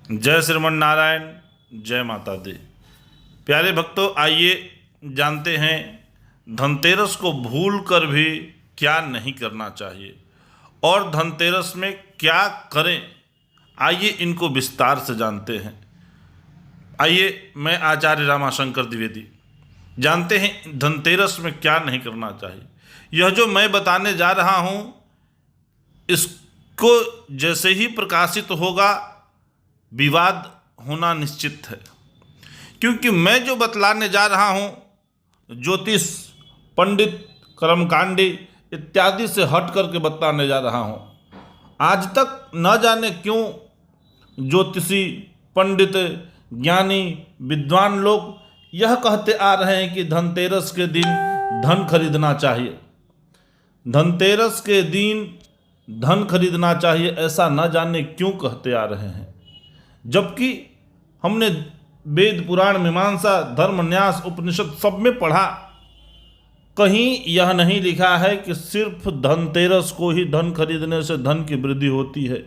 जय श्रीमन नारायण, जय माता दी। प्यारे भक्तों, आइए जानते हैं धनतेरस को भूल कर भी क्या नहीं करना चाहिए और धनतेरस में क्या करें। आइए इनको विस्तार से जानते हैं। आइए, मैं आचार्य रामाशंकर द्विवेदी। जानते हैं धनतेरस में क्या नहीं करना चाहिए। यह जो मैं बताने जा रहा हूँ, इसको जैसे ही प्रकाशित होगा विवाद होना निश्चित है, क्योंकि मैं जो बतलाने जा रहा हूँ ज्योतिष, पंडित, कर्मकांडी इत्यादि से हट करके बतलाने जा रहा हूँ। आज तक न जाने क्यों ज्योतिषी, पंडित, ज्ञानी, विद्वान लोग यह कहते आ रहे हैं कि धनतेरस के दिन धन खरीदना चाहिए, धनतेरस के दिन धन खरीदना चाहिए। ऐसा न जाने क्यों कहते आ रहे हैं, जबकि हमने वेद, पुराण, मीमांसा, धर्म, न्यास, उपनिषद सब में पढ़ा, कहीं यह नहीं लिखा है कि सिर्फ धनतेरस को ही धन खरीदने से धन की वृद्धि होती है।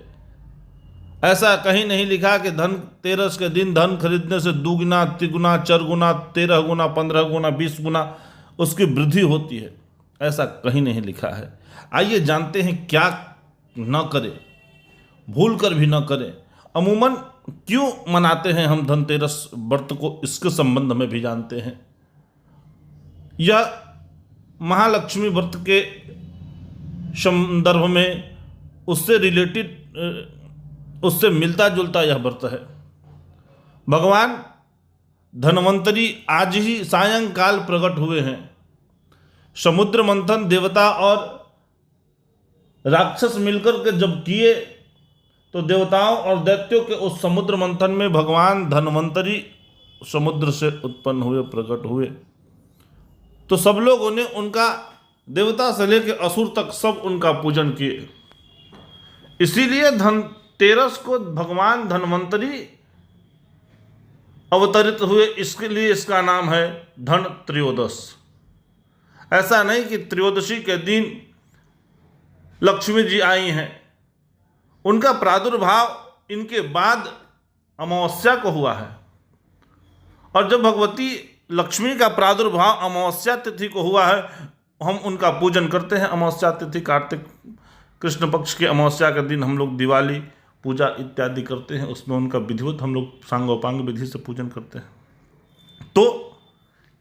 ऐसा कहीं नहीं लिखा कि धनतेरस के दिन धन खरीदने से 2 गुना, 3 गुना, 4 गुना, 13 गुना, 15 गुना, 20 गुना उसकी वृद्धि होती है। ऐसा कहीं नहीं लिखा है। आइए जानते हैं क्या न करें, भूल कर भी न करें। अमूमन क्यों मनाते हैं हम धनतेरस व्रत को, इसके संबंध में भी जानते हैं। यह महालक्ष्मी व्रत के संदर्भ में उससे रिलेटेड, उससे मिलता जुलता यह व्रत है। भगवान धन्वंतरी आज ही सायंकाल प्रकट हुए हैं। समुद्र मंथन देवता और राक्षस मिलकर के जब किए तो देवताओं और दैत्यों के उस समुद्र मंथन में भगवान धन्वंतरी समुद्र से उत्पन्न हुए, प्रकट हुए। तो सब लोगों ने उनका, देवता से लेकर असुर तक, सब उनका पूजन किए। इसीलिए धनतेरस को भगवान धन्वंतरी अवतरित हुए, इसके लिए इसका नाम है धन त्रयोदश। ऐसा नहीं कि त्रयोदशी के दिन लक्ष्मी जी आई हैं। उनका प्रादुर्भाव इनके बाद अमावस्या को हुआ है, और जब भगवती लक्ष्मी का प्रादुर्भाव अमावस्या तिथि को हुआ है, हम उनका पूजन करते हैं। अमावस्या तिथि, कार्तिक कृष्ण पक्ष की अमावस्या के दिन हम लोग दिवाली पूजा इत्यादि करते हैं। उसमें उनका विधिवत हम लोग सांगोपांग विधि से पूजन करते हैं। तो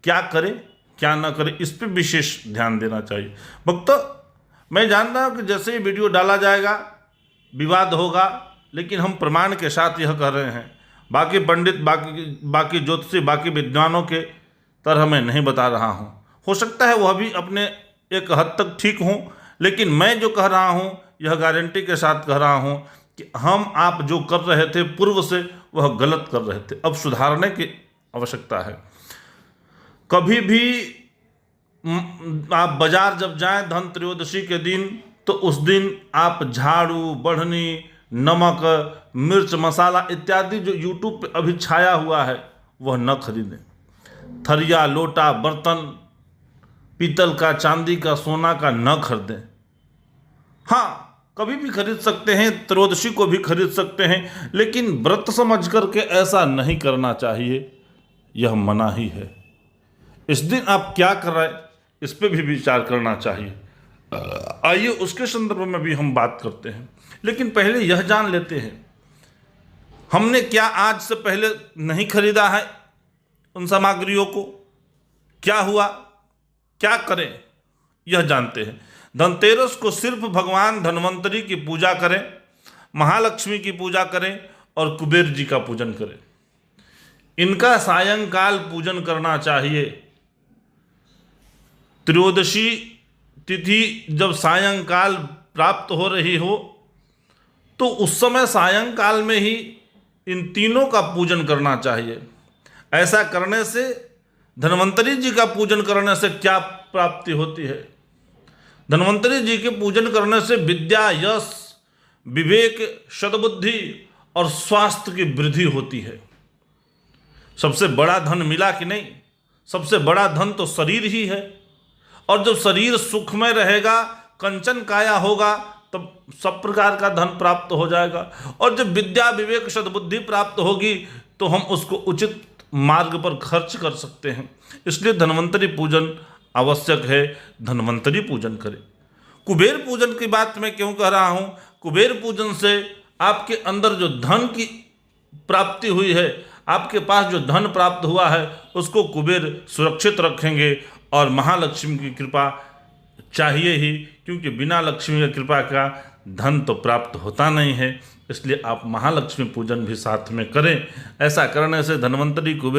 क्या करें क्या न करें, इस पर विशेष ध्यान देना चाहिए। भक्तों, मैं जानता हूँ कि जैसे ही वीडियो डाला जाएगा विवाद होगा, लेकिन हम प्रमाण के साथ यह कह रहे हैं। बाकी पंडित, बाकी ज्योतिषी, बाकी विद्वानों के तरह मैं नहीं बता रहा हूँ। हो सकता है वह भी अपने एक हद तक ठीक हों, लेकिन मैं जो कह रहा हूँ यह गारंटी के साथ कह रहा हूँ कि आप जो कर रहे थे पूर्व से वह गलत कर रहे थे। अब सुधारने की आवश्यकता है। कभी भी आप बाजार जब जाएं धन त्रयोदशी के दिन, तो उस दिन आप झाड़ू, बढ़नी, नमक, मिर्च, मसाला इत्यादि जो यूट्यूब पे अभी छाया हुआ है वह न खरीदें। थरिया, लोटा, बर्तन पीतल का, चांदी का, सोना का न खरीदें। हाँ, कभी भी खरीद सकते हैं, त्रयोदशी को भी खरीद सकते हैं, लेकिन व्रत समझ करके ऐसा नहीं करना चाहिए। यह मना ही है। इस दिन आप क्या कर रहे हैं इस पे भी विचार करना चाहिए। आइए उसके संदर्भ में भी हम बात करते हैं, लेकिन पहले यह जान लेते हैं हमने क्या आज से पहले नहीं खरीदा है उन सामग्रियों को। क्या हुआ, क्या करें, यह जानते हैं। धनतेरस को सिर्फ भगवान धन्वंतरी की पूजा करें, महालक्ष्मी की पूजा करें और कुबेर जी का पूजन करें। इनका सायंकाल पूजन करना चाहिए। त्रयोदशी तिथि जब सायंकाल प्राप्त हो रही हो, तो उस समय सायंकाल में ही इन तीनों का पूजन करना चाहिए। ऐसा करने से, धन्वंतरी जी का पूजन करने से क्या प्राप्ति होती है? धन्वंतरी जी के पूजन करने से विद्या, यश, विवेक, सद्बुद्धि और स्वास्थ्य की वृद्धि होती है। सबसे बड़ा धन मिला कि नहीं? सबसे बड़ा धन तो शरीर ही है, और जब शरीर सुखमय रहेगा, कंचन काया होगा, तब सब प्रकार का धन प्राप्त हो जाएगा। और जब विद्या विवेक सद्बुद्धि प्राप्त होगी तो हम उसको उचित मार्ग पर खर्च कर सकते हैं। इसलिए धन्वंतरि पूजन आवश्यक है, धन्वंतरि पूजन करें। कुबेर पूजन की बात मैं क्यों कह रहा हूँ? कुबेर पूजन से आपके अंदर जो धन की प्राप्ति हुई है, आपके पास जो धन प्राप्त हुआ है, उसको कुबेर सुरक्षित रखेंगे और महालक्ष्मी की कृपा चाहिए ही, क्योंकि बिना लक्ष्मी की कृपा का धन तो प्राप्त होता नहीं है। इसलिए आप महालक्ष्मी पूजन भी साथ में करें। ऐसा करने से धन्वंतरि कुबेर